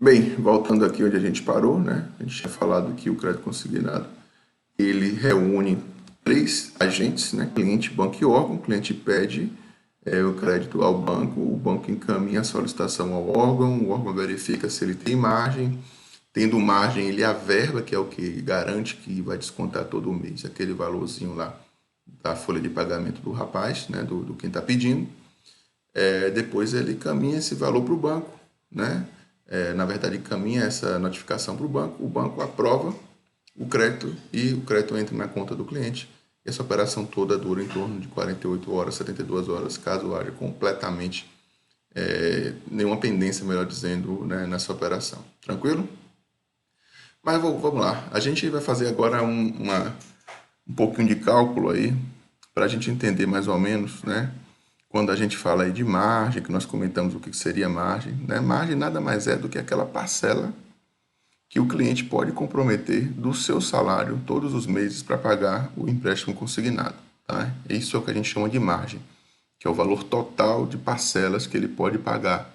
Bem, voltando aqui onde a gente parou, né? A gente tinha falado que o crédito consignado, ele reúne três agentes, né? Cliente, banco e órgão. O cliente pede o crédito ao banco, o banco encaminha a solicitação ao órgão, o órgão verifica se ele tem margem. Tendo margem, ele averba, que é o que garante que vai descontar todo mês aquele valorzinho lá da folha de pagamento do rapaz, né? Do quem está pedindo. Depois ele caminha esse valor para o banco, né? Na verdade, encaminha essa notificação para o banco aprova o crédito e o crédito entra na conta do cliente. E essa operação toda dura em torno de 48 horas, 72 horas, caso haja completamente nenhuma pendência, melhor dizendo, né, nessa operação. Tranquilo? Mas vamos lá. A gente vai fazer agora um pouquinho de cálculo aí, para a gente entender mais ou menos, né? Quando a gente fala aí de margem, que nós comentamos o que seria margem, né? Margem nada mais é do que aquela parcela que o cliente pode comprometer do seu salário todos os meses para pagar o empréstimo consignado, tá? Isso é o que a gente chama de margem, que é o valor total de parcelas que ele pode pagar,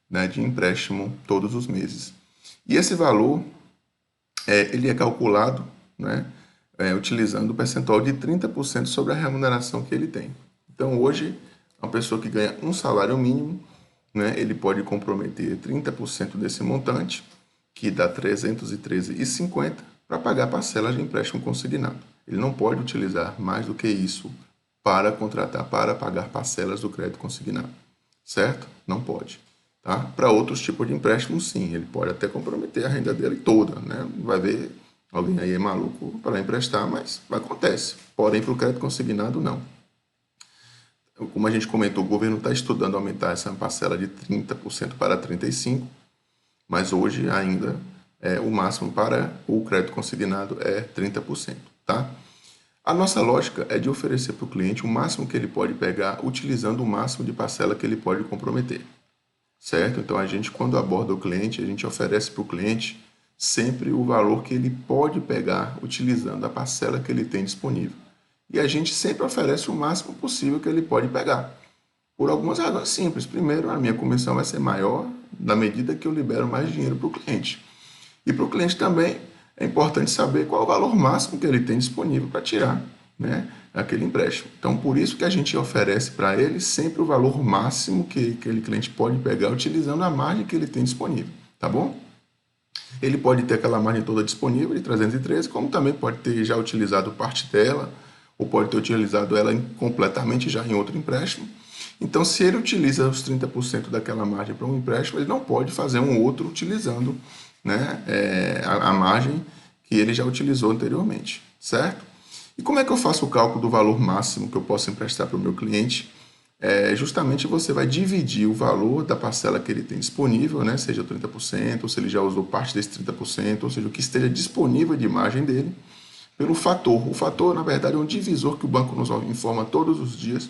né, de empréstimo todos os meses. E esse valor, ele é calculado, né, utilizando o percentual de 30% sobre a remuneração que ele tem. Então, hoje, uma pessoa que ganha um salário mínimo, né, ele pode comprometer 30% desse montante, que dá 313,50, para pagar parcelas de empréstimo consignado. Ele não pode utilizar mais do que isso para contratar, para pagar parcelas do crédito consignado, certo? Não pode. Tá? Para outros tipos de empréstimo, sim, ele pode até comprometer a renda dele toda, né? Vai ver, alguém aí é maluco para emprestar, mas acontece. Porém, para o crédito consignado, não. Como a gente comentou, o governo está estudando aumentar essa parcela de 30% para 35%, mas hoje ainda o máximo para o crédito consignado é 30%, tá? A nossa lógica é de oferecer para o cliente o máximo que ele pode pegar, utilizando o máximo de parcela que ele pode comprometer, certo? Então, a gente, quando aborda o cliente, a gente oferece para o cliente sempre o valor que ele pode pegar, utilizando a parcela que ele tem disponível. E a gente sempre oferece o máximo possível que ele pode pegar. Por algumas razões simples. Primeiro, a minha comissão vai ser maior na medida que eu libero mais dinheiro para o cliente. E para o cliente também é importante saber qual é o valor máximo que ele tem disponível para tirar, né, aquele empréstimo. Então, por isso que a gente oferece para ele sempre o valor máximo que aquele cliente pode pegar utilizando a margem que ele tem disponível, tá bom? Ele pode ter aquela margem toda disponível de 313, como também pode ter já utilizado parte dela, ou pode ter utilizado ela completamente já em outro empréstimo. Então, se ele utiliza os 30% daquela margem para um empréstimo, ele não pode fazer um outro utilizando, né, a margem que ele já utilizou anteriormente, certo? E como é que eu faço o cálculo do valor máximo que eu posso emprestar para o meu cliente? Justamente você vai dividir o valor da parcela que ele tem disponível, né, seja 30%, ou se ele já usou parte desse 30%, ou seja, o que esteja disponível de margem dele, pelo fator. O fator, na verdade, é um divisor que o banco nos informa todos os dias,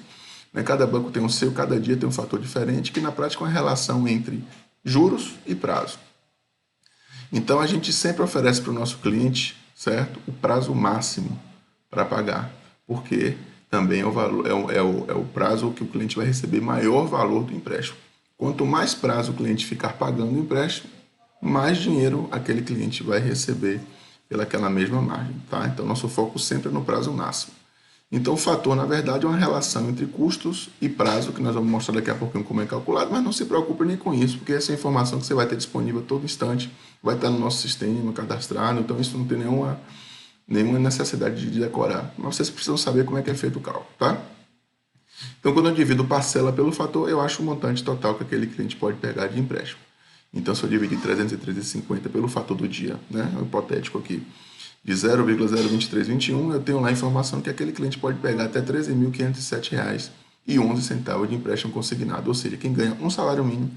né? Cada banco tem o seu, cada dia tem um fator diferente, que na prática é uma relação entre juros e prazo. Então, a gente sempre oferece para o nosso cliente, certo, o prazo máximo para pagar, porque também é o prazo que o cliente vai receber maior valor do empréstimo. Quanto mais prazo o cliente ficar pagando o empréstimo, mais dinheiro aquele cliente vai receber pelaquela mesma margem, tá? Então, nosso foco sempre é no prazo máximo. Então, o fator, na verdade, é uma relação entre custos e prazo, que nós vamos mostrar daqui a pouquinho como é calculado, mas não se preocupe nem com isso, porque essa informação que você vai ter disponível a todo instante vai estar no nosso sistema cadastrado, então isso não tem nenhuma necessidade de decorar. Mas vocês precisam saber como é que é feito o cálculo, tá? Então, quando eu divido parcela pelo fator, eu acho o montante total que aquele cliente pode pegar de empréstimo. Então, se eu dividir 313,50 pelo fator do dia, né, é um hipotético aqui, de 0,02321, eu tenho lá a informação que aquele cliente pode pegar até R$ 13.507,11 de empréstimo consignado. Ou seja, quem ganha um salário mínimo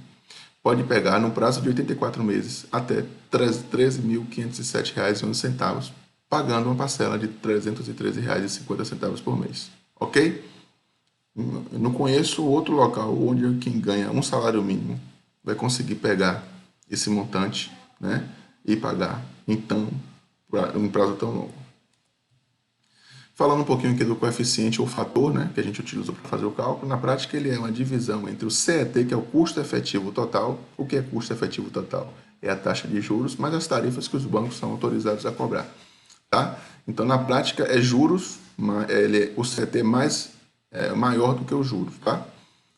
pode pegar no prazo de 84 meses até R$ 13.507,11, pagando uma parcela de R$ 313,50 por mês. Ok? Eu não conheço outro local onde quem ganha um salário mínimo vai conseguir pegar esse montante, né, e pagar em um prazo tão longo. Falando um pouquinho aqui do coeficiente ou fator, né, que a gente utiliza para fazer o cálculo, na prática ele é uma divisão entre o CET, que é o custo efetivo total. O que é custo efetivo total? É a taxa de juros, mais as tarifas que os bancos são autorizados a cobrar. Tá? Então, na prática, é juros, o CET é maior do que os juros, tá?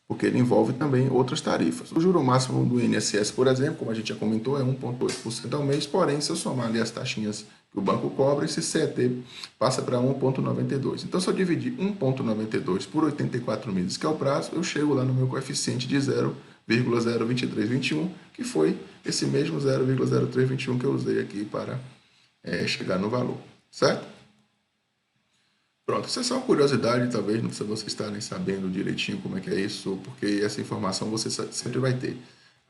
Porque ele envolve também outras tarifas. O juro máximo do INSS, por exemplo, como a gente já comentou, é 1,8% ao mês, porém, se eu somar ali as taxinhas que o banco cobra, esse CET passa para 1,92. Então, se eu dividir 1,92 por 84 meses, que é o prazo, eu chego lá no meu coeficiente de 0,02321, que foi esse mesmo 0,0321 que eu usei aqui para chegar no valor, certo? Pronto, isso é só uma curiosidade, talvez não precisa vocês estarem sabendo direitinho como é que é isso, porque essa informação você sempre vai ter.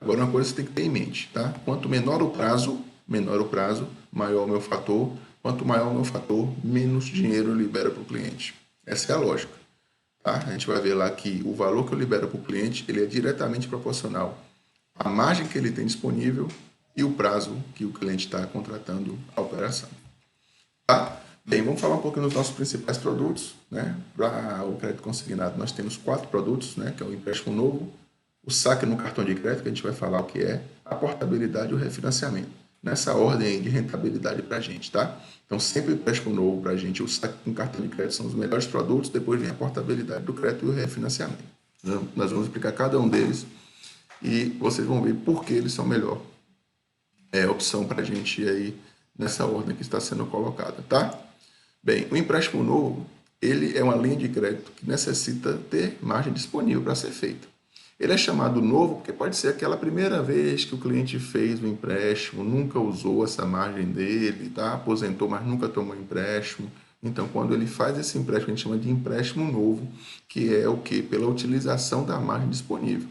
Agora, uma coisa você tem que ter em mente, tá? Quanto menor o prazo, maior o meu fator. Quanto maior o meu fator, menos dinheiro eu libero para o cliente. Essa é a lógica, tá? A gente vai ver lá que o valor que eu libero para o cliente, ele é diretamente proporcional à margem que ele tem disponível e o prazo que o cliente está contratando a operação. Tá? Bem, vamos falar um pouquinho dos nossos principais produtos, né? Para o crédito consignado, nós temos 4 produtos, né? Que é o empréstimo novo, o saque no cartão de crédito, que a gente vai falar o que é, a portabilidade e o refinanciamento. Nessa ordem de rentabilidade para a gente, tá? Então, sempre o empréstimo novo para a gente, o saque com cartão de crédito são os melhores produtos, depois vem a portabilidade do crédito e o refinanciamento. Nós vamos explicar cada um deles e vocês vão ver por que eles são melhor. É a opção para a gente ir aí nessa ordem que está sendo colocada, tá? Bem, o empréstimo novo, ele é uma linha de crédito que necessita ter margem disponível para ser feita. Ele é chamado novo porque pode ser aquela primeira vez que o cliente fez o empréstimo, nunca usou essa margem dele, tá? Aposentou, mas nunca tomou empréstimo. Então, quando ele faz esse empréstimo, a gente chama de empréstimo novo, que é o quê? Pela utilização da margem disponível.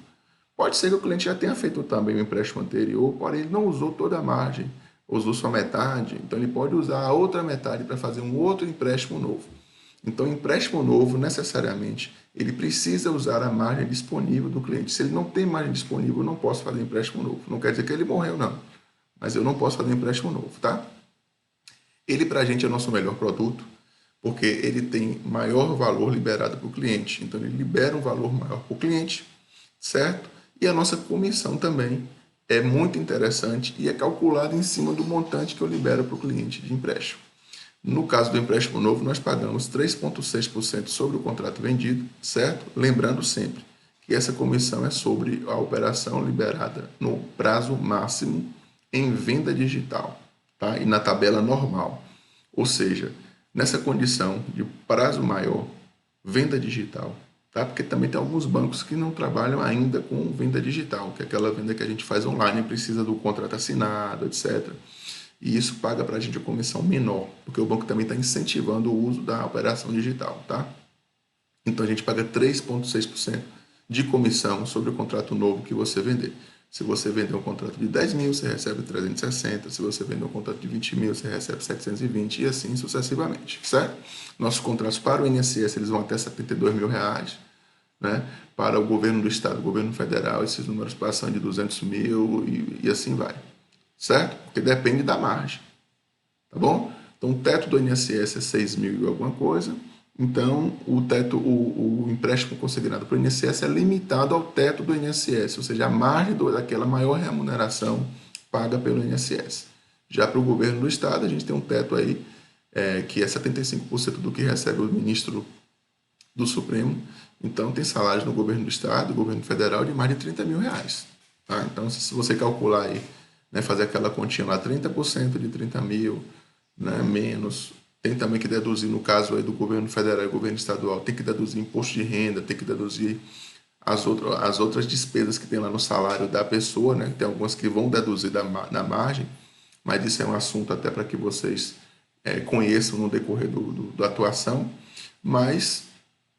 Pode ser que o cliente já tenha feito também o empréstimo anterior, porém ele não usou toda a margem, usou só metade, então ele pode usar a outra metade para fazer um outro empréstimo novo. Então, empréstimo novo, necessariamente, ele precisa usar a margem disponível do cliente. Se ele não tem margem disponível, eu não posso fazer empréstimo novo. Não quer dizer que ele morreu, não. Mas eu não posso fazer empréstimo novo, tá? Ele, para a gente, é o nosso melhor produto, porque ele tem maior valor liberado para o cliente. Então, ele libera um valor maior para o cliente, certo? E a nossa comissão também é muito interessante e é calculada em cima do montante que eu libero para o cliente de empréstimo. No caso do empréstimo novo, nós pagamos 3,6% sobre o contrato vendido, certo? Lembrando sempre que essa comissão é sobre a operação liberada no prazo máximo em venda digital, tá? E na tabela normal. Ou seja, nessa condição de prazo maior, venda digital, tá? Porque também tem alguns bancos que não trabalham ainda com venda digital, que é aquela venda que a gente faz online, precisa do contrato assinado, etc. E isso paga para a gente a comissão menor, porque o banco também está incentivando o uso da operação digital, tá? Então a gente paga 3,6% de comissão sobre o contrato novo que você vender. Se você vender um contrato de 10 mil, você recebe 360. Se você vender um contrato de 20 mil, você recebe 720 e assim sucessivamente, certo? Nossos contratos para o INSS, eles vão até 72 mil reais, né? Para o governo do estado, o governo federal, esses números passam de 200 mil e assim vai, certo? Porque depende da margem, tá bom? Então, o teto do INSS é 6 mil e alguma coisa. Então, o empréstimo consignado para o INSS é limitado ao teto do INSS, ou seja, a margem daquela maior remuneração paga pelo INSS. Já para o governo do estado, a gente tem um teto aí que é 75% do que recebe o ministro do Supremo. Então, tem salários no governo do estado, no governo federal, de mais de 30 mil reais. Tá? Então, se você calcular aí, né, fazer aquela continha lá, 30% de 30 mil, né, menos, tem também que deduzir, no caso aí do governo federal e governo estadual, tem que deduzir imposto de renda, tem que deduzir as outras despesas que tem lá no salário da pessoa, né? Tem algumas que vão deduzir na margem, mas isso é um assunto até para que vocês conheçam no decorrer da atuação, mas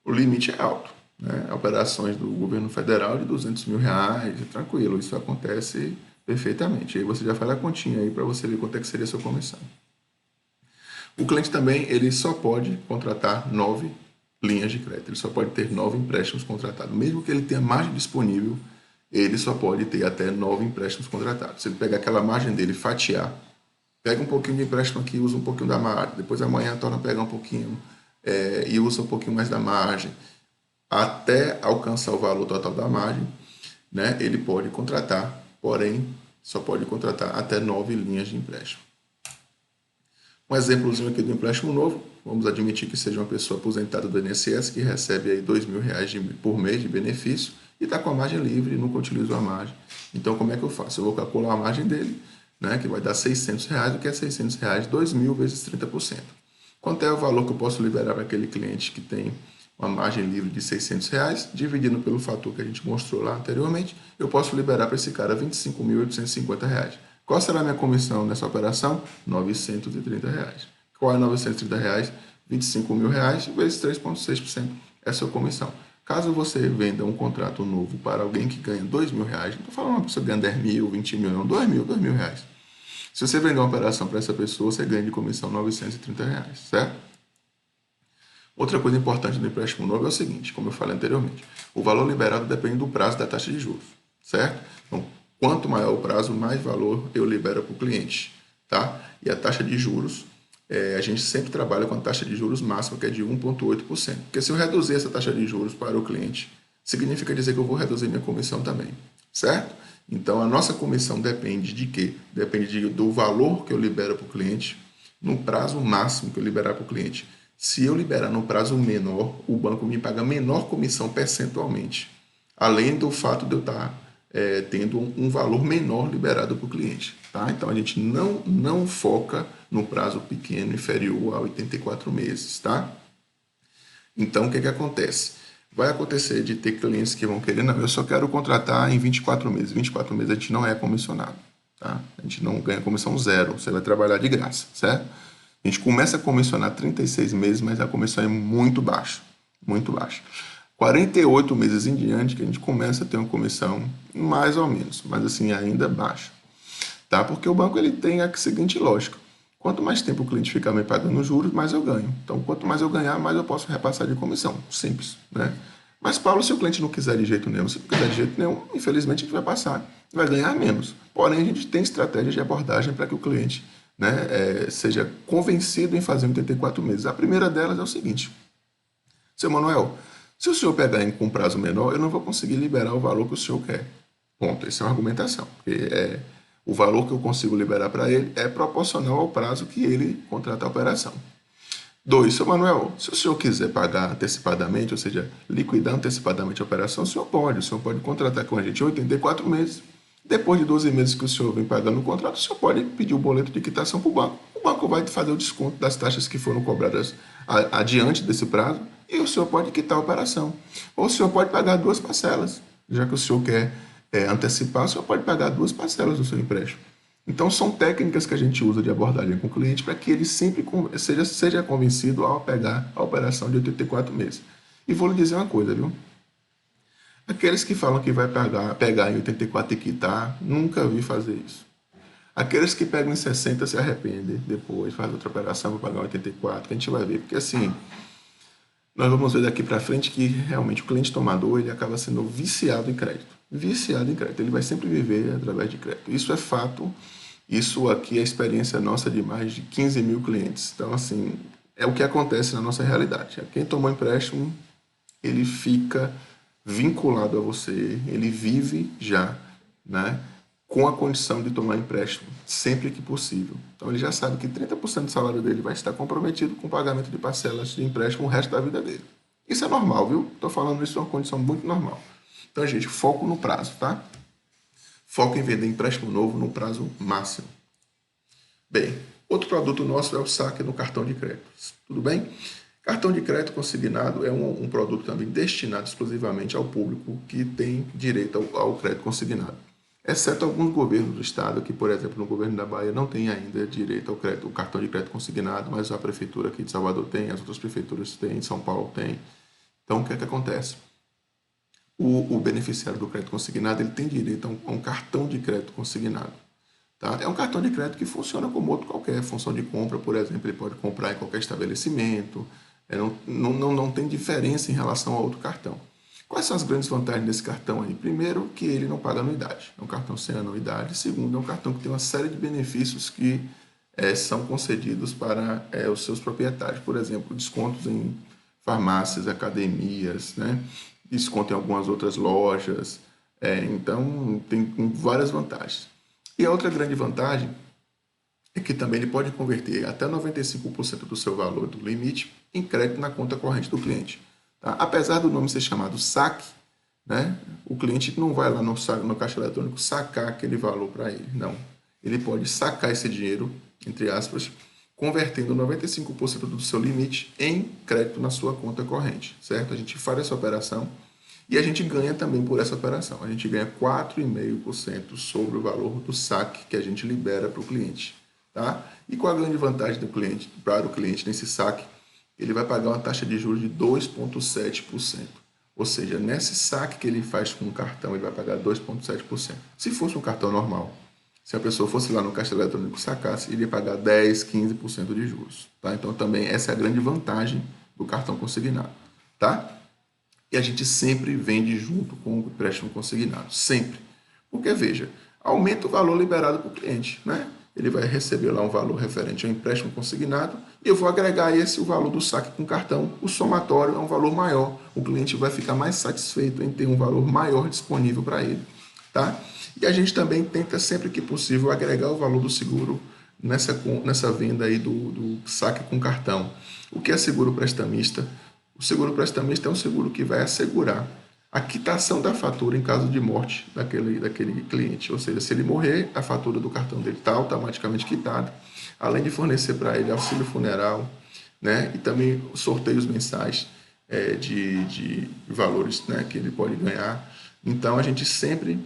o limite é alto, né? Operações do governo federal de 200 mil reais, tranquilo, isso acontece perfeitamente. Aí você já faz a continha aí para você ver quanto é que seria a sua comissão. O cliente também ele só pode contratar 9 linhas de crédito, ele só pode ter 9 empréstimos contratados. Mesmo que ele tenha margem disponível, ele só pode ter até 9 empréstimos contratados. Se ele pegar aquela margem dele e fatiar, pega um pouquinho de empréstimo aqui, usa um pouquinho da margem, depois amanhã torna a pegar um pouquinho e usa um pouquinho mais da margem, até alcançar o valor total da margem, né, ele pode contratar, porém, só pode contratar até 9 linhas de empréstimo. Um exemplozinho aqui do empréstimo novo, vamos admitir que seja uma pessoa aposentada do INSS que recebe aí R$2.000 por mês de benefício e está com a margem livre e nunca utilizou a margem. Então, como é que eu faço? Eu vou calcular a margem dele, né, que vai dar R$600, o que é R$600? 2.000 vezes 30%. Quanto é o valor que eu posso liberar para aquele cliente que tem uma margem livre de R$600, dividindo pelo fator que a gente mostrou lá anteriormente, eu posso liberar para esse cara R$25.850. Qual será a minha comissão nessa operação? R$930. Qual é R$930? R$25.000 vezes 3,6% é a sua comissão. Caso você venda um contrato novo para alguém que ganha R$2.000, não estou falando uma pessoa que ganha 10 mil, 20 mil, não, R$2.000. Se você vender uma operação para essa pessoa, você ganha de comissão R$930, certo? Outra coisa importante do empréstimo novo é o seguinte, como eu falei anteriormente, o valor liberado depende do prazo da taxa de juros, certo? Então, quanto maior o prazo, mais valor eu libero para o cliente, tá? E a taxa de juros, a gente sempre trabalha com a taxa de juros máxima, que é de 1,8%. Porque se eu reduzir essa taxa de juros para o cliente, significa dizer que eu vou reduzir minha comissão também, certo? Então, a nossa comissão depende de quê? Depende do valor que eu libero para o cliente, no prazo máximo que eu liberar para o cliente. Se eu liberar no prazo menor, o banco me paga menor comissão percentualmente, além do fato de eu estar tendo um valor menor liberado para o cliente. Tá? Então, a gente não foca no prazo pequeno inferior a 84 meses. Tá? Então, o que acontece? Vai acontecer de ter clientes que vão querer, não, eu só quero contratar em 24 meses. 24 meses a gente não é comissionado. Tá? A gente não ganha comissão zero, você vai trabalhar de graça, certo? A gente começa a comissionar 36 meses, mas a comissão é muito baixa, muito baixa. 48 meses em diante que a gente começa a ter uma comissão mais ou menos, mas assim, ainda baixa. Tá? Porque o banco ele tem a seguinte lógica. Quanto mais tempo o cliente ficar me pagando juros, mais eu ganho. Então, quanto mais eu ganhar, mais eu posso repassar de comissão. Simples, né? Mas, Paulo, se o cliente não quiser de jeito nenhum, se não quiser de jeito nenhum, infelizmente a gente vai passar, vai ganhar menos. Porém, a gente tem estratégias de abordagem para que o cliente, né, seja convencido em fazer 84 meses. A primeira delas é o seguinte: seu Manuel, se o senhor pegar com um prazo menor, eu não vou conseguir liberar o valor que o senhor quer. Ponto. Essa é uma argumentação. Porque o valor que eu consigo liberar para ele é proporcional ao prazo que ele contrata a operação. 2. Seu Manuel, se o senhor quiser pagar antecipadamente, ou seja, liquidar antecipadamente a operação, o senhor pode contratar com a gente 84 meses. Depois de 12 meses que o senhor vem pagando o contrato, o senhor pode pedir o boleto de quitação para o banco. O banco vai fazer o desconto das taxas que foram cobradas adiante desse prazo e o senhor pode quitar a operação. Ou o senhor pode pagar 2 parcelas. Já que o senhor quer antecipar, o senhor pode pagar 2 parcelas do seu empréstimo. Então, são técnicas que a gente usa de abordagem com o cliente para que ele sempre seja convencido ao pegar a operação de 84 meses. E vou lhe dizer uma coisa, viu? Aqueles que falam que vai pegar em 84 e quitar, nunca vi fazer isso. Aqueles que pegam em 60 se arrependem depois, faz outra operação para pagar 84, que a gente vai ver. Porque assim, nós vamos ver daqui para frente que realmente o cliente tomador ele acaba sendo viciado em crédito. Viciado em crédito. Ele vai sempre viver através de crédito. Isso é fato. Isso aqui é a experiência nossa de mais de 15 mil clientes. Então, assim, é o que acontece na nossa realidade. Quem tomou empréstimo, ele fica vinculado a você, ele vive já, né, com a condição de tomar empréstimo sempre que possível. Então ele já sabe que 30% do salário dele vai estar comprometido com o pagamento de parcelas de empréstimo o resto da vida dele. Isso é normal, viu? Estou falando isso de uma condição muito normal. Então, gente, foco no prazo, tá? Foco em vender empréstimo novo no prazo máximo. Bem, outro produto nosso é o saque no cartão de crédito. Tudo bem? Cartão de crédito consignado é um produto também destinado exclusivamente ao público que tem direito ao crédito consignado. Exceto alguns governos do estado, que, por exemplo, no governo da Bahia não tem ainda direito ao crédito, o cartão de crédito consignado, mas a prefeitura aqui de Salvador tem, as outras prefeituras têm, São Paulo tem. Então, o que é que acontece? O beneficiário do crédito consignado ele tem direito a um cartão de crédito consignado. Tá? É um cartão de crédito que funciona como outro qualquer, função de compra, por exemplo, ele pode comprar em qualquer estabelecimento, não tem diferença em relação a outro cartão. Quais são as grandes vantagens desse cartão aí? Primeiro, que ele não paga anuidade, é um cartão sem anuidade. Segundo, é um cartão que tem uma série de benefícios que são concedidos para os seus proprietários. Por exemplo, descontos em farmácias, academias, né? Desconto em algumas outras lojas. Então, tem várias vantagens. E a outra grande vantagem é que também ele pode converter até 95% do seu valor do limite em crédito na conta corrente do cliente. Tá? Apesar do nome ser chamado saque, né, o cliente não vai lá no caixa eletrônico sacar aquele valor para ele, não. Ele pode sacar esse dinheiro, entre aspas, convertendo 95% do seu limite em crédito na sua conta corrente, certo? A gente faz essa operação e a gente ganha também por essa operação. A gente ganha 4,5% sobre o valor do saque que a gente libera para o cliente. Tá? E qual a grande vantagem do cliente, para o cliente nesse saque? Ele vai pagar uma taxa de juros de 2,7%. Ou seja, nesse saque que ele faz com um cartão, ele vai pagar 2,7%. Se fosse um cartão normal, se a pessoa fosse lá no caixa eletrônico sacasse, ele ia pagar 10, 15% de juros. Tá? Então, também essa é a grande vantagem do cartão consignado. Tá? E a gente sempre vende junto com o empréstimo consignado. Sempre. Porque, veja, aumenta o valor liberado para o cliente, né? Ele vai receber lá um valor referente ao empréstimo consignado e eu vou agregar o valor do saque com cartão. O somatório é um valor maior. O cliente vai ficar mais satisfeito em ter um valor maior disponível para ele. Tá? E a gente também tenta, sempre que possível, agregar o valor do seguro nessa venda aí do saque com cartão. O que é seguro prestamista? O seguro prestamista é um seguro que vai assegurar a quitação da fatura em caso de morte daquele cliente. Ou seja, se ele morrer, a fatura do cartão dele está automaticamente quitada, além de fornecer para ele auxílio funeral, né? E também sorteios mensais de valores, né? Que ele pode ganhar. Então, a gente sempre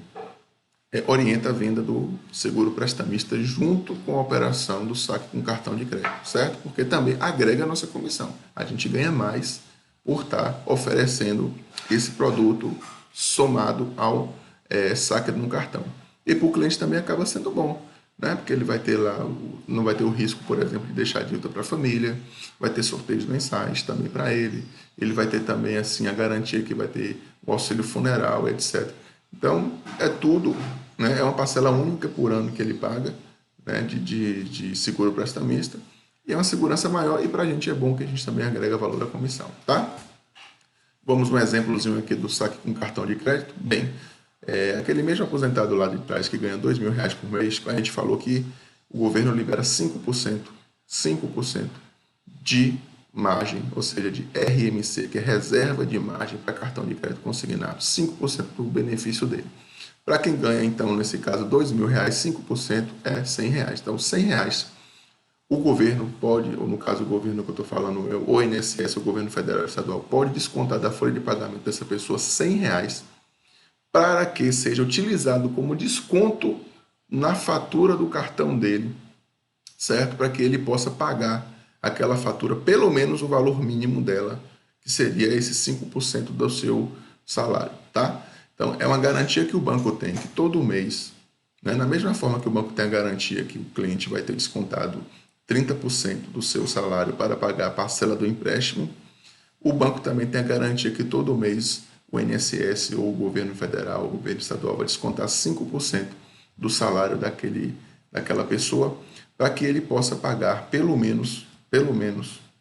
orienta a venda do seguro prestamista junto com a operação do saque com cartão de crédito, certo? Porque também agrega a nossa comissão. A gente ganha mais por estar oferecendo esse produto somado ao saque no cartão. E para o cliente também acaba sendo bom, né? Porque ele vai ter lá, não vai ter o risco, por exemplo, de deixar dívida para a família, vai ter sorteios mensais também para ele, ele vai ter também assim a garantia que vai ter o auxílio funeral, etc. Então, é tudo, né? É uma parcela única por ano que ele paga, né? de seguro prestamista, e é uma segurança maior, e para a gente é bom que a gente também agrega valor à comissão, tá? Vamos um exemplozinho aqui do saque com cartão de crédito. Bem, aquele mesmo aposentado lá de trás que ganha R$2.000 por mês, a gente falou que o governo libera 5% de margem, ou seja, de RMC, que é reserva de margem para cartão de crédito consignado, 5% do benefício dele. Para quem ganha, então, nesse caso, R$2.000, 5% é R$100. Então, R$100, o governo pode, ou no caso o governo que eu estou falando, o INSS, o governo federal e estadual, pode descontar da folha de pagamento dessa pessoa R$100 para que seja utilizado como desconto na fatura do cartão dele, certo? Para que ele possa pagar aquela fatura, pelo menos o valor mínimo dela, que seria esses 5% do seu salário, tá? Então, é uma garantia que o banco tem, que todo mês, né, na mesma forma que o banco tem a garantia que o cliente vai ter descontado 30% do seu salário para pagar a parcela do empréstimo, o banco também tem a garantia que todo mês o INSS ou o governo federal, o governo estadual vai descontar 5% do salário daquela pessoa para que ele possa pagar pelo menos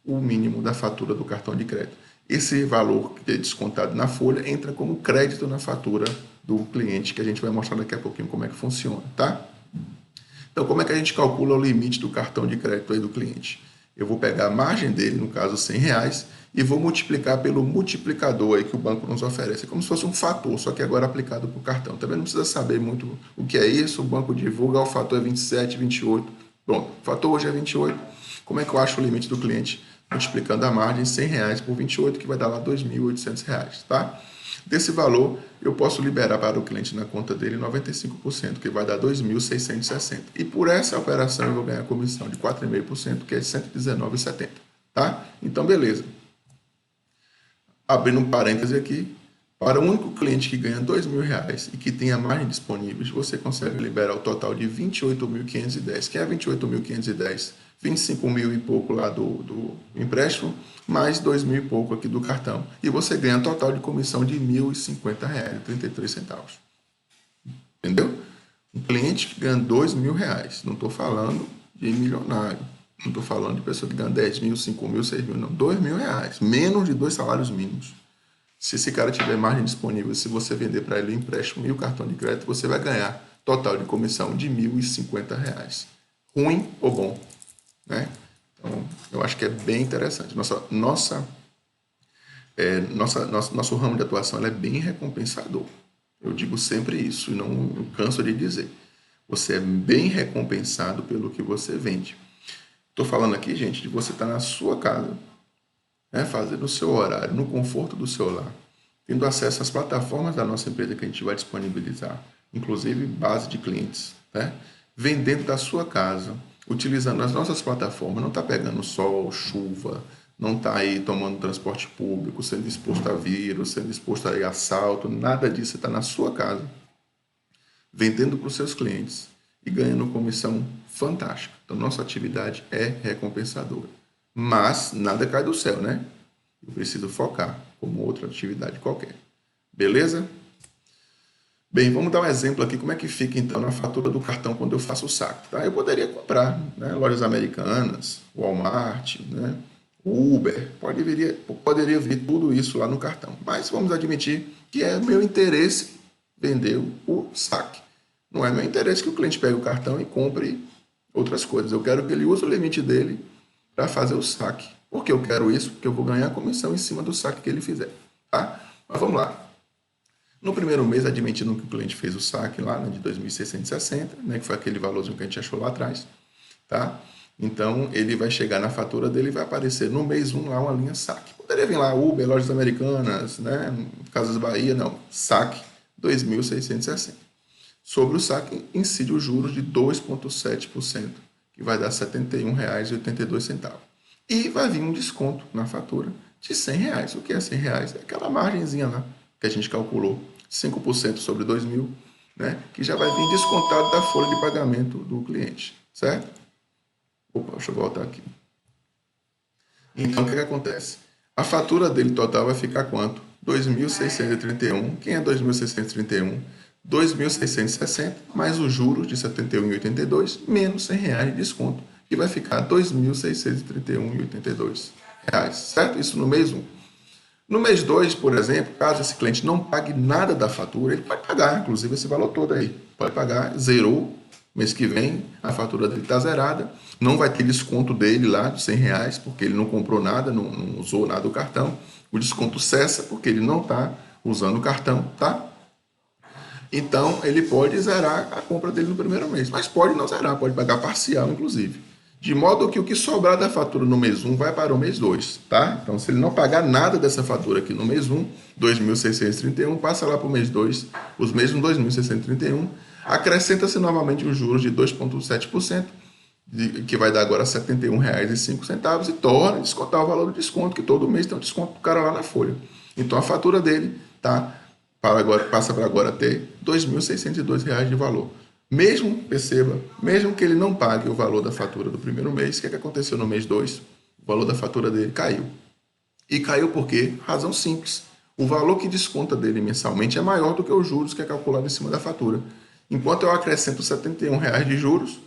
o mínimo da fatura do cartão de crédito. Esse valor que é descontado na folha entra como crédito na fatura do cliente, que a gente vai mostrar daqui a pouquinho como é que funciona, tá? Então, como é que a gente calcula o limite do cartão de crédito aí do cliente? Eu vou pegar a margem dele, no caso R$100, e vou multiplicar pelo multiplicador aí que o banco nos oferece. É como se fosse um fator, só que agora aplicado para o cartão. Também não precisa saber muito o que é isso, o banco divulga, o fator é 27, 28. Pronto, o fator hoje é 28. Como é que eu acho o limite do cliente? Multiplicando a margem, R$100 por 28, que vai dar lá R$2.800, tá? Desse valor, eu posso liberar para o cliente na conta dele 95%, que vai dar 2.660. E por essa operação eu vou ganhar comissão de 4,5%, que é 119,70, tá? Então, beleza. Abrindo um parêntese aqui, para o único cliente que ganha R$2.000 e que tenha margem disponíveis, você consegue liberar o total de 28.510. Que é 28.510? 25 mil e pouco lá do empréstimo, mais 2.000 e pouco aqui do cartão. E você ganha um total de comissão de R$1.050, 33 centavos. Entendeu? Um cliente que ganha R$2.000. Não estou falando de milionário. Não estou falando de pessoa que ganha 10 mil, 5 mil, 6 mil, não. 2 mil reais. Menos de 2 salários mínimos. Se esse cara tiver margem disponível, se você vender para ele o empréstimo e o cartão de crédito, você vai ganhar total de comissão de R$ 1.050. Ruim ou bom? Né? Então, eu acho que é bem interessante. Nosso ramo de atuação é bem recompensador. Eu digo sempre isso e não canso de dizer. Você é bem recompensado pelo que você vende. Estou falando aqui, gente, de você estar na sua casa, né, fazendo o seu horário, no conforto do seu lar, tendo acesso às plataformas da nossa empresa que a gente vai disponibilizar, inclusive base de clientes, né, vendendo da sua casa, utilizando as nossas plataformas, não está pegando sol, chuva, não está aí tomando transporte público, sendo exposto a vírus, sendo exposto a assalto, nada disso, está na sua casa, vendendo para os seus clientes e ganhando comissão fantástica. Então, nossa atividade é recompensadora. Mas nada cai do céu, né? Eu preciso focar como outra atividade qualquer. Beleza? Bem, vamos dar um exemplo aqui como é que fica então na fatura do cartão quando eu faço o saque. Tá? Eu poderia comprar, né, lojas americanas, Walmart, né, Uber, poderia vir tudo isso lá no cartão. Mas vamos admitir que é meu interesse vender o saque. Não é meu interesse que o cliente pegue o cartão e compre outras coisas. Eu quero que ele use o limite dele para fazer o saque. Por que eu quero isso? Porque eu vou ganhar comissão em cima do saque que ele fizer. Tá? Mas vamos lá. No primeiro mês, admitindo que o cliente fez o saque lá, né, de 2.660, né, que foi aquele valorzinho que a gente achou lá atrás, tá? Então, ele vai chegar na fatura dele e vai aparecer no mês 1 lá uma linha saque. Poderia vir lá Uber, Lojas Americanas, né, Casas Bahia, não, saque 2.660. Sobre o saque, incide os juros de 2,7%, que vai dar R$ 71,82. E vai vir um desconto na fatura de R$ 100. O que é R$ 100? É aquela margenzinha lá que a gente calculou, 5% sobre 2.000, né? Que já vai vir descontado da folha de pagamento do cliente, certo? Opa, deixa eu voltar aqui. Então, o que acontece? A fatura dele total vai ficar quanto? 2.631. Quem é 2.631? 2.660 mais os juros de R$ 71,82 menos R$ 100 de desconto, que vai ficar R$ 2.631,82, certo? Isso no mês 1. No mês 2, por exemplo, caso esse cliente não pague nada da fatura, ele pode pagar, inclusive, esse valor todo aí. Pode pagar, zerou, mês que vem a fatura dele está zerada, não vai ter desconto dele lá de R$ 100, porque ele não comprou nada, não usou nada do cartão. O desconto cessa porque ele não está usando o cartão, tá? Então, ele pode zerar a compra dele no primeiro mês, mas pode não zerar, pode pagar parcial, inclusive. De modo que o que sobrar da fatura no mês 1 vai para o mês 2, tá? Então, se ele não pagar nada dessa fatura aqui no mês 1, 2.631, passa lá para o mês 2, os mesmos 2.631, acrescenta-se novamente os juros de 2,7%, que vai dar agora R$ 71,05, e torna a descontar o valor do desconto, que todo mês tem um desconto do cara lá na folha. Então, a fatura dele passa para agora ter R$ 2.602 de valor. Mesmo que ele não pague o valor da fatura do primeiro mês, o que aconteceu no mês 2? O valor da fatura dele caiu. E caiu por quê? Razão simples. O valor que desconta dele mensalmente é maior do que os juros que é calculado em cima da fatura. Enquanto eu acrescento R$ 71 de juros,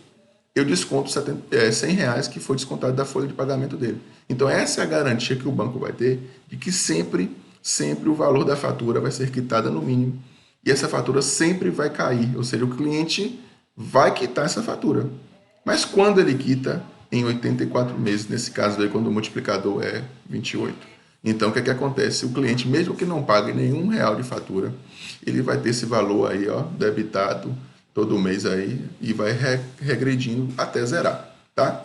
eu desconto R$ 100 que foi descontado da folha de pagamento dele. Então, essa é a garantia que o banco vai ter de que sempre o valor da fatura vai ser quitada no mínimo. E essa fatura sempre vai cair, ou seja, o cliente vai quitar essa fatura. Mas quando ele quita? Em 84 meses, nesse caso aí, quando o multiplicador é 28. Então, o que acontece? O cliente, mesmo que não pague nenhum real de fatura, ele vai ter esse valor aí, ó, debitado todo mês aí e vai regredindo até zerar, tá?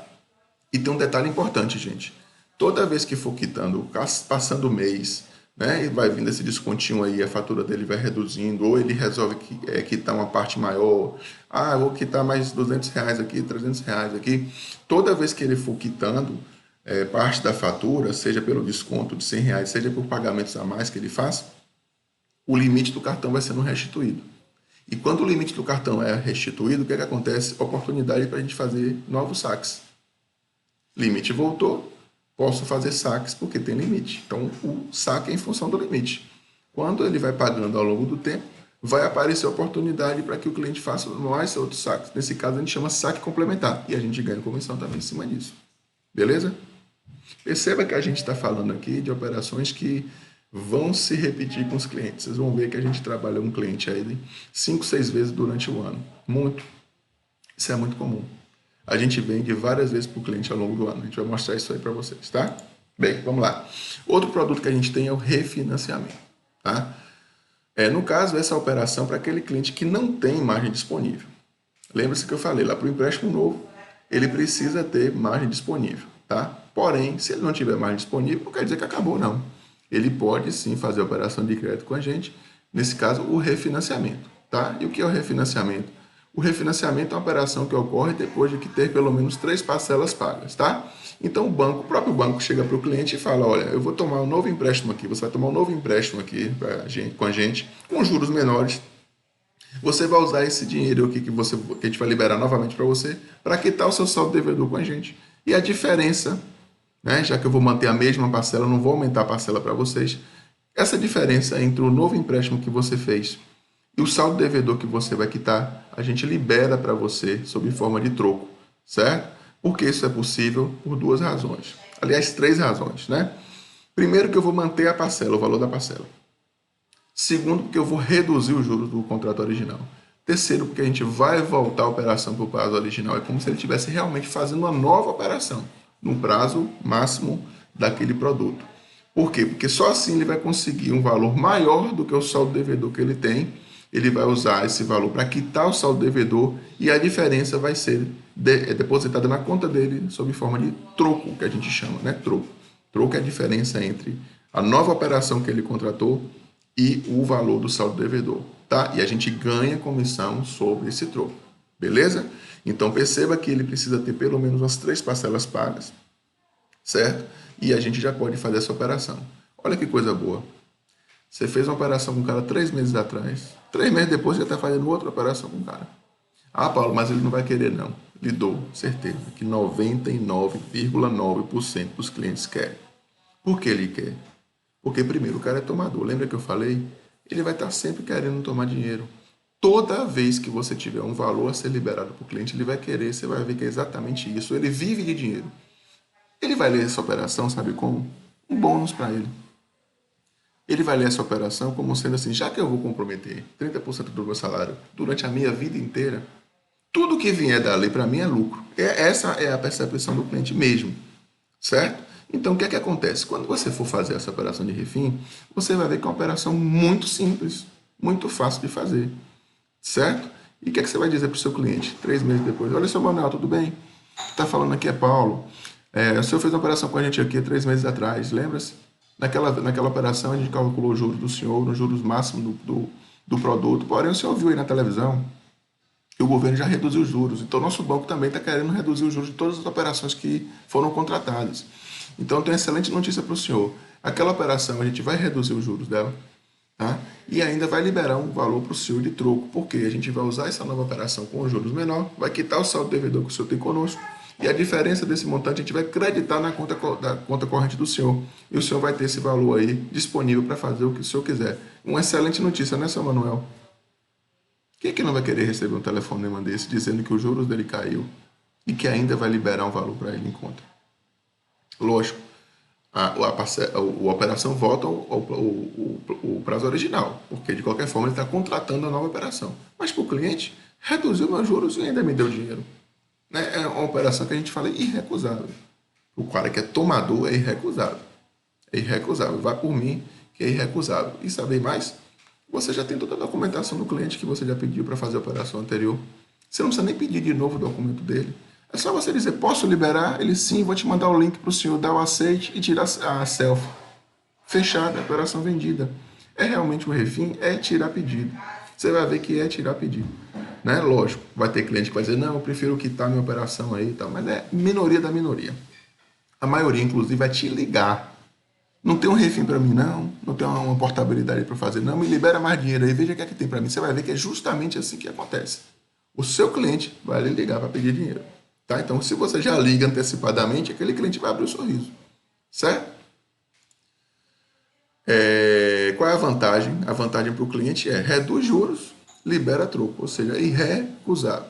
E tem um detalhe importante, gente. Toda vez que for quitando, passando o mês, né, e vai vindo esse descontinho aí, a fatura dele vai reduzindo, ou ele resolve quitar uma parte maior, vou quitar mais R$ 200 aqui, R$ 300 aqui. Toda vez que ele for quitando parte da fatura, seja pelo desconto de R$ 100, seja por pagamentos a mais que ele faz, o limite do cartão vai sendo restituído. E quando o limite do cartão é restituído, o que acontece? Oportunidade para a gente fazer novos saques. Limite voltou, posso fazer saques porque tem limite. Então, o saque é em função do limite. Quando ele vai pagando ao longo do tempo, vai aparecer a oportunidade para que o cliente faça mais outros saques. Nesse caso, a gente chama saque complementar e a gente ganha comissão também em cima disso. Beleza? Perceba que a gente está falando aqui de operações que vão se repetir com os clientes. Vocês vão ver que a gente trabalha um cliente aí 5, 6 vezes durante o ano. Muito. Isso é muito comum. A gente vende várias vezes para o cliente ao longo do ano. A gente vai mostrar isso aí para vocês, tá? Bem, vamos lá. Outro produto que a gente tem é o refinanciamento, tá? No caso, essa operação para aquele cliente que não tem margem disponível. Lembra-se que eu falei, lá para o empréstimo novo, ele precisa ter margem disponível, tá? Porém, se ele não tiver margem disponível, não quer dizer que acabou, não. Ele pode sim fazer a operação de crédito com a gente, nesse caso, o refinanciamento, tá? E o que é o refinanciamento? O refinanciamento é uma operação que ocorre depois de que ter pelo menos 3 parcelas pagas, tá? Então o próprio banco chega para o cliente e fala, olha, eu vou tomar um novo empréstimo aqui, você vai tomar um novo empréstimo aqui com a gente, com juros menores. Você vai usar esse dinheiro aqui que a gente vai liberar novamente para você, para quitar o seu saldo devedor com a gente. E a diferença, né, já que eu vou manter a mesma parcela, eu não vou aumentar a parcela para vocês, essa diferença entre o novo empréstimo que você fez e o saldo devedor que você vai quitar, a gente libera para você sob forma de troco, certo? Por que isso é possível? Por 2 razões. Aliás, 3 razões, né? Primeiro, que eu vou manter a parcela, o valor da parcela. Segundo, porque eu vou reduzir os juros do contrato original. Terceiro, porque a gente vai voltar a operação para o prazo original. É como se ele estivesse realmente fazendo uma nova operação, no prazo máximo daquele produto. Por quê? Porque só assim ele vai conseguir um valor maior do que o saldo devedor que ele tem. Ele vai usar esse valor para quitar o saldo devedor e a diferença vai ser depositada na conta dele sob forma de troco, que a gente chama, né? Troco. Troco é a diferença entre a nova operação que ele contratou e o valor do saldo devedor, tá? E a gente ganha comissão sobre esse troco, beleza? Então perceba que ele precisa ter pelo menos umas 3 parcelas pagas, certo? E a gente já pode fazer essa operação. Olha que coisa boa. Você fez uma operação com o cara 3 meses atrás. 3 meses depois você está fazendo outra operação com o cara. Ah, Paulo, mas ele não vai querer, não. Lhe dou certeza que 99,9% dos clientes querem. Por que ele quer? Porque, primeiro, o cara é tomador. Lembra que eu falei? Ele vai estar sempre querendo tomar dinheiro. Toda vez que você tiver um valor a ser liberado para o cliente, ele vai querer. Você vai ver que é exatamente isso. Ele vive de dinheiro. Ele vai ler essa operação, sabe como? Um bônus para ele. Ele vai ler essa operação como sendo assim, já que eu vou comprometer 30% do meu salário durante a minha vida inteira, tudo que vier dali para mim é lucro. Essa é a percepção do cliente mesmo, certo? Então, o que é que acontece? Quando você for fazer essa operação de refim, você vai ver que é uma operação muito simples, muito fácil de fazer, certo? E o que é que você vai dizer para o seu cliente 3 meses depois? Olha, seu Manuel, tudo bem? Está falando aqui é Paulo. O senhor fez uma operação com a gente aqui há 3 meses atrás, lembra-se? Naquela operação a gente calculou o juros do senhor, nos juros máximos do produto, porém o senhor viu aí na televisão que o governo já reduziu os juros, então nosso banco também está querendo reduzir os juros de todas as operações que foram contratadas. Então eu tenho uma excelente notícia para o senhor, aquela operação a gente vai reduzir os juros dela, tá? E ainda vai liberar um valor para o senhor de troco, porque a gente vai usar essa nova operação com os juros menor, vai quitar o saldo devedor que o senhor tem conosco, e a diferença desse montante a gente vai creditar na conta corrente do senhor. E o senhor vai ter esse valor aí disponível para fazer o que o senhor quiser. Uma excelente notícia, né, seu Manuel? Quem é que não vai querer receber um telefonema desse dizendo que os juros dele caiu e que ainda vai liberar um valor para ele em conta? Lógico, a operação volta ao prazo original, porque de qualquer forma ele está contratando a nova operação. Mas para o cliente, reduziu meus juros e ainda me deu dinheiro. É uma operação que a gente fala irrecusável. O cara que é tomador é irrecusável. É irrecusável. Vai por mim que é irrecusável. E saber mais? Você já tem toda a documentação do cliente que você já pediu para fazer a operação anterior. Você não precisa nem pedir de novo o documento dele. É só você dizer, posso liberar? Ele sim, vou te mandar o link para o senhor dar o aceite e tirar a selfie. Fechada, operação vendida. É realmente um refim? É tirar pedido. Você vai ver que é tirar pedido. Né? Lógico, vai ter cliente que vai dizer, não, eu prefiro quitar minha operação aí e tal, mas é minoria da minoria. A maioria, inclusive, vai te ligar. Não tem um refim para mim, não. Não tem uma portabilidade para fazer, não. Me libera mais dinheiro aí, veja o que é que tem para mim. Você vai ver que é justamente assim que acontece. O seu cliente vai lhe ligar para pedir dinheiro. Tá? Então, se você já liga antecipadamente, aquele cliente vai abrir o sorriso. Certo? Qual é a vantagem? A vantagem para o cliente é reduz juros, libera troco, ou seja, é irrecusável.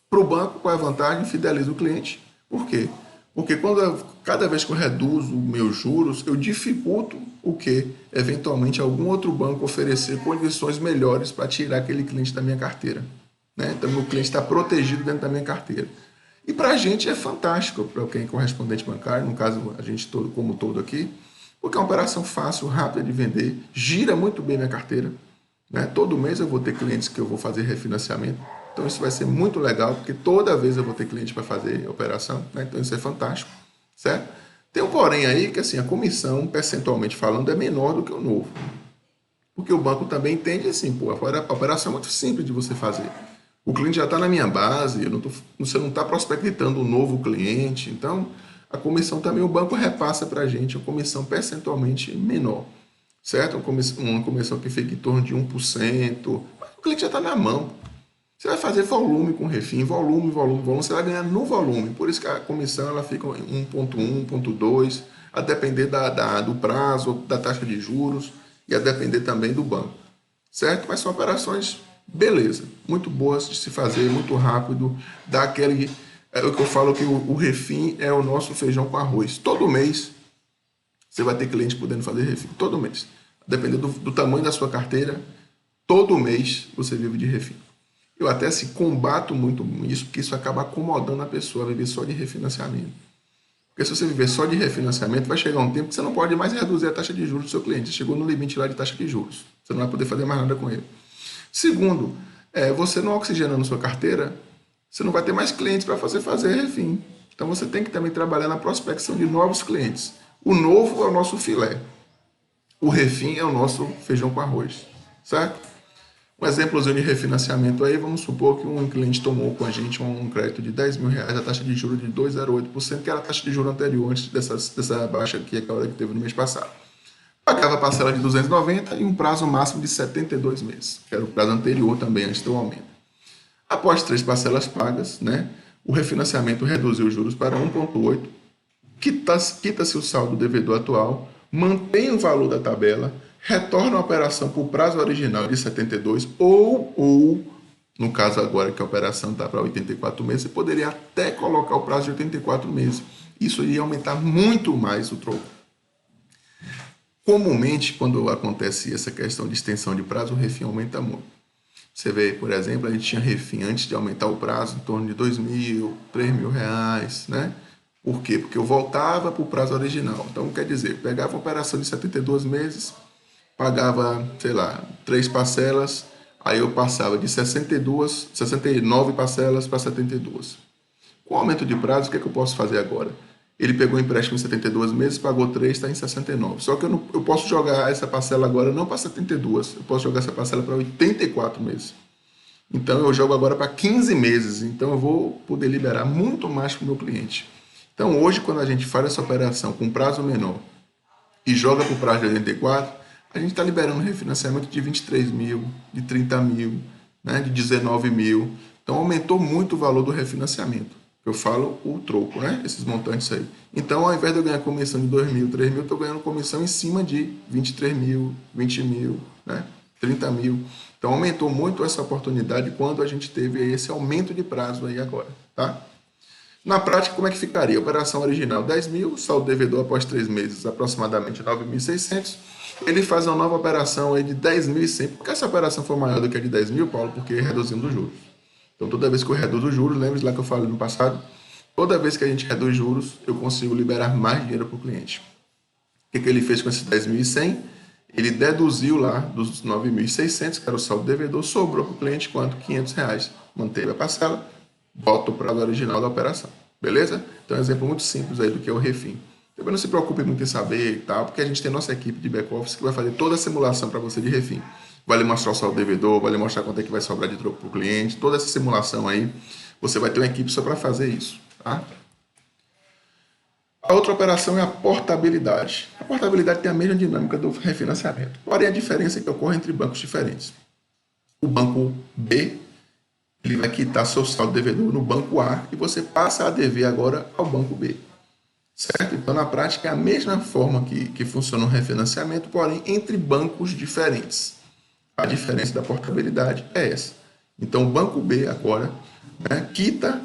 Para o banco, qual é a vantagem? Fideliza o cliente. Por quê? Porque cada vez que eu reduzo meus juros, eu dificulto o que? Eventualmente algum outro banco oferecer condições melhores para tirar aquele cliente da minha carteira. Né? Então, meu cliente está protegido dentro da minha carteira. E para a gente é fantástico, para quem é correspondente bancário, no caso a gente todo como todo aqui, porque é uma operação fácil, rápida de vender, gira muito bem minha carteira. Né? Todo mês eu vou ter clientes que eu vou fazer refinanciamento. Então isso vai ser muito legal, porque toda vez eu vou ter cliente para fazer operação. Né? Então isso é fantástico, certo? Tem um porém aí que assim, a comissão, percentualmente falando, é menor do que o novo. Porque o banco também entende assim, pô, a operação é muito simples de você fazer. O cliente já está na minha base, você não está prospectando um novo cliente, então a comissão também o banco repassa para a gente, a comissão percentualmente menor, certo? Uma comissão que fica em torno de 1%, mas o cliente já está na mão. Você vai fazer volume com refim, volume, você vai ganhar no volume, por isso que a comissão ela fica em 1,1, 1,2, a depender do prazo, da taxa de juros e a depender também do banco, certo? Mas são operações beleza, muito boas de se fazer, muito rápido, dá aquele, é o que eu falo que o refim é o nosso feijão com arroz. Todo mês você vai ter cliente podendo fazer refim, todo mês. Dependendo do tamanho da sua carteira, todo mês você vive de refim. Eu até se combato muito isso, porque isso acaba acomodando a pessoa a viver só de refinanciamento. Porque se você viver só de refinanciamento, vai chegar um tempo que você não pode mais reduzir a taxa de juros do seu cliente. Você chegou no limite lá de taxa de juros. Você não vai poder fazer mais nada com ele. Segundo, você não oxigenando sua carteira, você não vai ter mais clientes para fazer refim. Então você tem que também trabalhar na prospecção de novos clientes. O novo é o nosso filé. O refim é o nosso feijão com arroz. Certo? Um exemplozinho de refinanciamento aí, vamos supor que um cliente tomou com a gente um crédito de R$10.000, a taxa de juros de 2,08%, que era a taxa de juros anterior, antes dessa baixa aqui, aquela que teve no mês passado. Pagava a parcela de 290 e um prazo máximo de 72 meses, que era o prazo anterior também, antes do aumento. Após 3 parcelas pagas, né, o refinanciamento reduziu os juros para 1,8, quita-se o saldo devedor atual, mantém o valor da tabela, retorna a operação para o prazo original de 72 ou, no caso agora que a operação está para 84 meses, você poderia até colocar o prazo de 84 meses. Isso iria aumentar muito mais o troco. Comumente, quando acontece essa questão de extensão de prazo, o refim aumenta muito. Você vê, por exemplo, a gente tinha refim antes de aumentar o prazo em torno de R$2.000, R$3.000, né? Por quê? Porque eu voltava para o prazo original. Então, quer dizer, pegava uma operação de 72 meses, pagava, sei lá, 3 parcelas, aí eu passava de 69 parcelas para 72. Com o aumento de prazo, o que é que eu posso fazer agora? Ele pegou o empréstimo em 72 meses, pagou 3, está em 69. Só que eu posso jogar essa parcela agora não para 72, eu posso jogar essa parcela para 84 meses. Então eu jogo agora para 15 meses, então eu vou poder liberar muito mais para o meu cliente. Então hoje, quando a gente faz essa operação com prazo menor e joga para o prazo de 84, a gente está liberando refinanciamento de 23 mil, de 30 mil, né, de 19 mil. Então aumentou muito o valor do refinanciamento. Eu falo o troco, né? Esses montantes aí. Então, ao invés de eu ganhar comissão de 2.000, 3.000, eu estou ganhando comissão em cima de 23 mil, 20 mil, né? 30 mil. Então, aumentou muito essa oportunidade quando a gente teve esse aumento de prazo aí agora, tá? Na prática, como é que ficaria? Operação original 10 mil, saldo devedor após 3 meses aproximadamente 9.600. Ele faz uma nova operação aí de 10.100. Por que essa operação for maior do que a de 10 mil, Paulo? Porque reduzindo os juros. Então, toda vez que eu reduzo os juros, lembre-se lá que eu falei no passado, toda vez que a gente reduz juros, eu consigo liberar mais dinheiro para o cliente. O que ele fez com esses 10.100? Ele deduziu lá dos 9.600, que era o saldo devedor, sobrou para o cliente quanto? R$500. Manteve a parcela, bota o prazo original da operação. Beleza? Então, é um exemplo muito simples aí do que é o refim. Também não se preocupe muito em saber e tal, porque a gente tem nossa equipe de back-office que vai fazer toda a simulação para você de refim. Vai lhe mostrar o saldo devedor, vai lhe mostrar quanto é que vai sobrar de troco para o cliente, toda essa simulação aí, você vai ter uma equipe só para fazer isso, tá? A outra operação é a portabilidade. A portabilidade tem a mesma dinâmica do refinanciamento, porém a diferença é que ocorre entre bancos diferentes. O banco B, ele vai quitar seu saldo devedor no banco A e você passa a dever agora ao banco B. certo? Então, na prática, é a mesma forma que funciona o refinanciamento, porém entre bancos diferentes. A diferença da portabilidade é essa. Então, o banco B agora, né, quita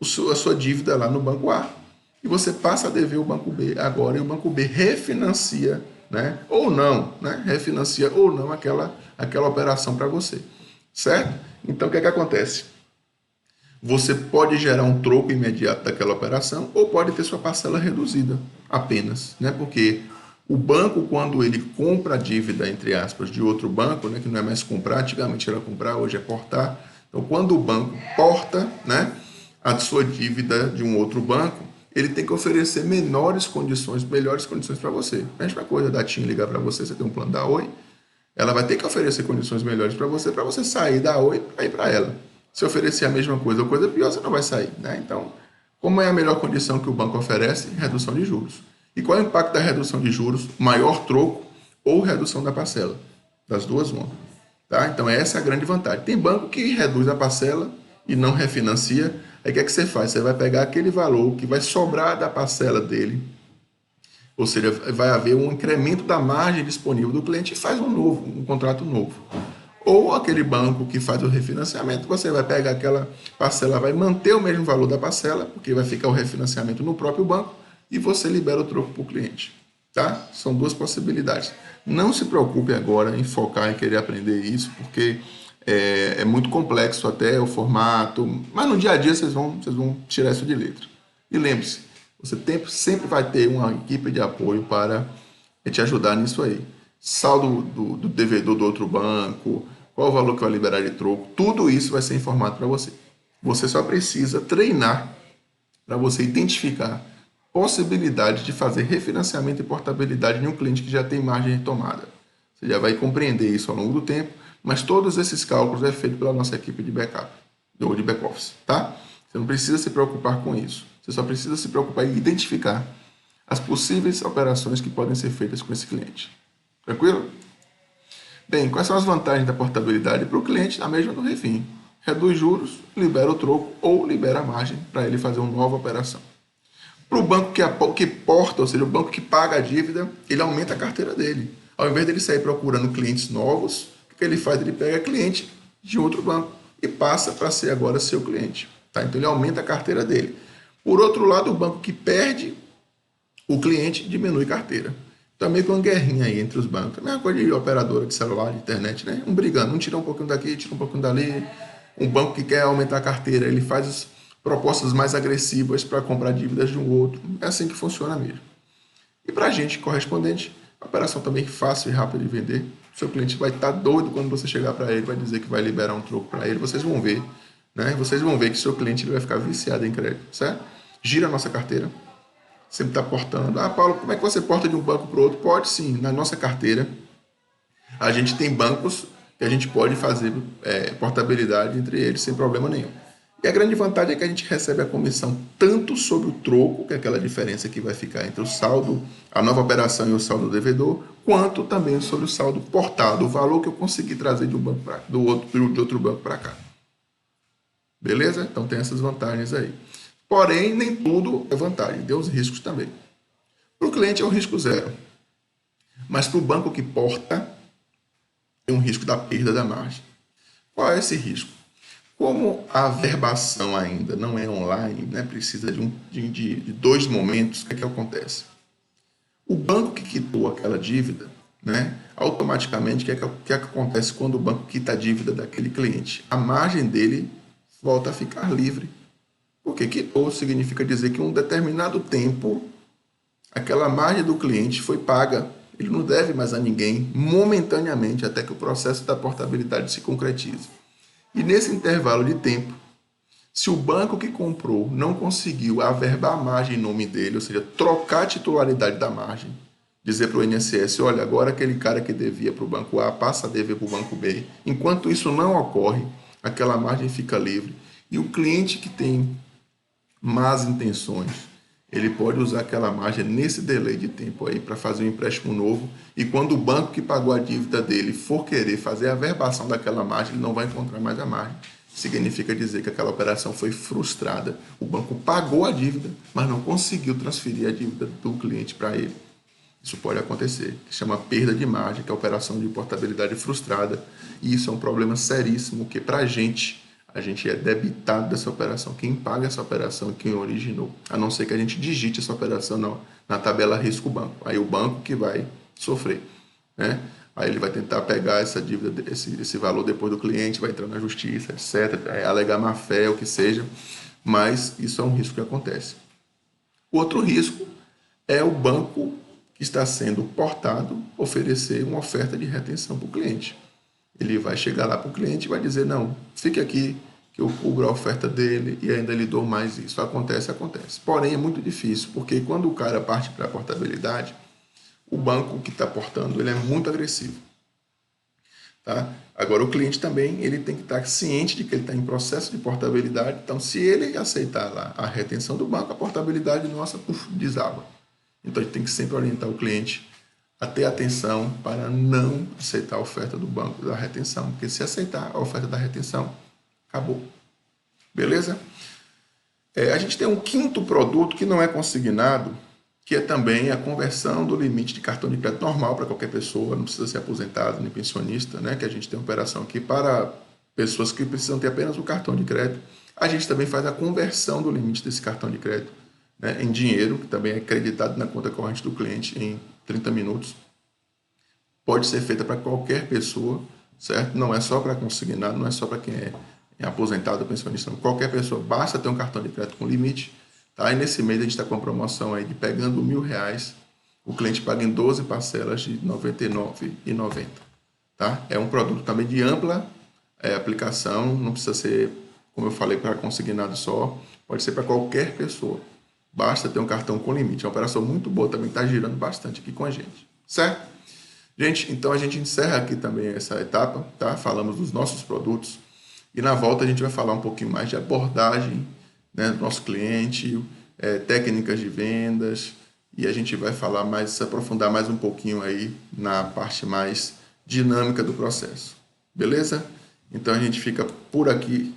a sua dívida lá no banco A e você passa a dever o banco B agora, e o banco B refinancia, né, ou não, né, refinancia ou não aquela operação para você, certo? Então, o que é que acontece? Você pode gerar um troco imediato daquela operação ou pode ter sua parcela reduzida apenas, né? Porque o banco, quando ele compra a dívida, entre aspas, de outro banco, né, que não é mais comprar, antigamente era comprar, hoje é portar. Então, quando o banco porta, né, a sua dívida de um outro banco, ele tem que oferecer melhores condições para você. A mesma coisa da TIM ligar para você, você tem um plano da Oi, ela vai ter que oferecer condições melhores para você sair da Oi para ir para ela. Se oferecer a mesma coisa ou coisa pior, você não vai sair, né? Então, como é a melhor condição que o banco oferece? Redução de juros. E qual é o impacto da redução de juros? Maior troco ou redução da parcela. Das duas, uma. Tá? Então, essa é a grande vantagem. Tem banco que reduz a parcela e não refinancia. Aí o que é que você faz? Você vai pegar aquele valor que vai sobrar da parcela dele, ou seja, vai haver um incremento da margem disponível do cliente e faz um contrato novo. Ou aquele banco que faz o refinanciamento, você vai pegar aquela parcela, vai manter o mesmo valor da parcela, porque vai ficar o refinanciamento no próprio banco, e você libera o troco para o cliente. Tá? São duas possibilidades. Não se preocupe agora em focar em querer aprender isso, porque é muito complexo até o formato, mas no dia a dia vocês vão tirar isso de letra. E lembre-se, você sempre vai ter uma equipe de apoio para te ajudar nisso aí. Saldo do devedor do outro banco, qual o valor que vai liberar de troco, tudo isso vai ser informado para você. Você só precisa treinar para você identificar possibilidade de fazer refinanciamento e portabilidade em um cliente que já tem margem de tomada. Você já vai compreender isso ao longo do tempo, mas todos esses cálculos é feito pela nossa equipe de backup, ou de back-office, tá? Você não precisa se preocupar com isso. Você só precisa se preocupar em identificar as possíveis operações que podem ser feitas com esse cliente. Tranquilo? Bem, quais são as vantagens da portabilidade para o cliente? A mesma do refim. Reduz juros, libera o troco ou libera a margem para ele fazer uma nova operação. Para o banco que porta, ou seja, o banco que paga a dívida, ele aumenta a carteira dele. Ao invés dele sair procurando clientes novos, o que ele faz? Ele pega cliente de outro banco e passa para ser agora seu cliente. Tá? Então ele aumenta a carteira dele. Por outro lado, o banco que perde o cliente diminui carteira. Então é meio que uma guerrinha aí entre os bancos. A mesma coisa de operadora de celular, de internet, né? Um brigando, um tira um pouquinho daqui, tira um pouquinho dali. Um banco que quer aumentar a carteira, ele faz propostas mais agressivas para comprar dívidas de um outro. É assim que funciona mesmo. E para a gente, correspondente, a operação também fácil e rápida de vender. O seu cliente vai estar doido quando você chegar para ele, vai dizer que vai liberar um troco para ele. Vocês vão ver, né? Vocês vão ver que o seu cliente ele vai ficar viciado em crédito, certo? Gira a nossa carteira. Sempre está portando. Ah, Paulo, como é que você porta de um banco para o outro? Pode sim, na nossa carteira. A gente tem bancos que a gente pode fazer portabilidade entre eles sem problema nenhum. E a grande vantagem é que a gente recebe a comissão tanto sobre o troco, que é aquela diferença que vai ficar entre o saldo, a nova operação e o saldo do devedor, quanto também sobre o saldo portado, o valor que eu consegui trazer de um banco de outro banco para cá. Beleza? Então tem essas vantagens aí. Porém, nem tudo é vantagem, tem os riscos também. Para o cliente é um risco zero, mas para o banco que porta, tem um risco da perda da margem. Qual é esse risco? Como a averbação ainda não é online, né, precisa de dois momentos, o que é que acontece? O banco que quitou aquela dívida, né, automaticamente, o que é que acontece quando o banco quita a dívida daquele cliente? A margem dele volta a ficar livre. Porque quitou significa dizer que em um determinado tempo aquela margem do cliente foi paga. Ele não deve mais a ninguém momentaneamente até que o processo da portabilidade se concretize. E nesse intervalo de tempo, se o banco que comprou não conseguiu averbar a margem em nome dele, ou seja, trocar a titularidade da margem, dizer para o INSS, olha, agora aquele cara que devia para o banco A passa a dever para o banco B. Enquanto isso não ocorre, aquela margem fica livre. E o cliente que tem más intenções, ele pode usar aquela margem nesse delay de tempo aí para fazer um empréstimo novo, e quando o banco que pagou a dívida dele for querer fazer a averbação daquela margem, ele não vai encontrar mais a margem significa dizer que aquela operação foi frustrada. O banco pagou a dívida, mas não conseguiu transferir a dívida do cliente para ele. Isso pode acontecer, que chama perda de margem, que é a operação de portabilidade frustrada. E isso é um problema seríssimo, que para a gente é debitado dessa operação. Quem paga essa operação é quem originou. A não ser que a gente digite essa operação na tabela risco banco. Aí o banco que vai sofrer, né? Aí ele vai tentar pegar essa dívida, esse valor depois do cliente, vai entrar na justiça, etc. Alegar má-fé, o que seja. Mas isso é um risco que acontece. O outro risco é o banco que está sendo portado oferecer uma oferta de retenção para o cliente. Ele vai chegar lá para o cliente e vai dizer, não, fique aqui que eu cubro a oferta dele e ainda lhe dou mais isso. Acontece. Porém, é muito difícil, porque quando o cara parte para a portabilidade, o banco que está portando ele é muito agressivo. Tá? Agora, o cliente também ele tem que estar ciente de que ele está em processo de portabilidade. Então, se ele aceitar lá a retenção do banco, a portabilidade nossa desaba. Então, a gente tem que sempre orientar o cliente a ter atenção para não aceitar a oferta do banco da retenção. Porque se aceitar a oferta da retenção, acabou. Beleza? A gente tem um quinto produto que não é consignado, que é também a conversão do limite de cartão de crédito normal para qualquer pessoa, não precisa ser aposentado nem pensionista, né? Que a gente tem uma operação aqui para pessoas que precisam ter apenas o cartão de crédito. A gente também faz a conversão do limite desse cartão de crédito, né, em dinheiro, que também é creditado na conta corrente do cliente em 30 minutos. Pode ser feita para qualquer pessoa, certo? Não é só para consignado, não é só para quem é aposentado, pensionista, não. Qualquer pessoa, basta ter um cartão de crédito com limite. Tá? E nesse mês a gente está com uma promoção aí de pegando R$1.000, o cliente paga em 12 parcelas de R$ 99,90. Tá? É um produto também de ampla aplicação, não precisa ser, como eu falei, para consignado só, pode ser para qualquer pessoa. Basta ter um cartão com limite. É uma operação muito boa também, está girando bastante aqui com a gente. Certo? Gente, então a gente encerra aqui também essa etapa, tá? Falamos dos nossos produtos e na volta a gente vai falar um pouquinho mais de abordagem, né, do nosso cliente, técnicas de vendas, e a gente vai falar mais, se aprofundar mais um pouquinho aí na parte mais dinâmica do processo. Beleza? Então a gente fica por aqui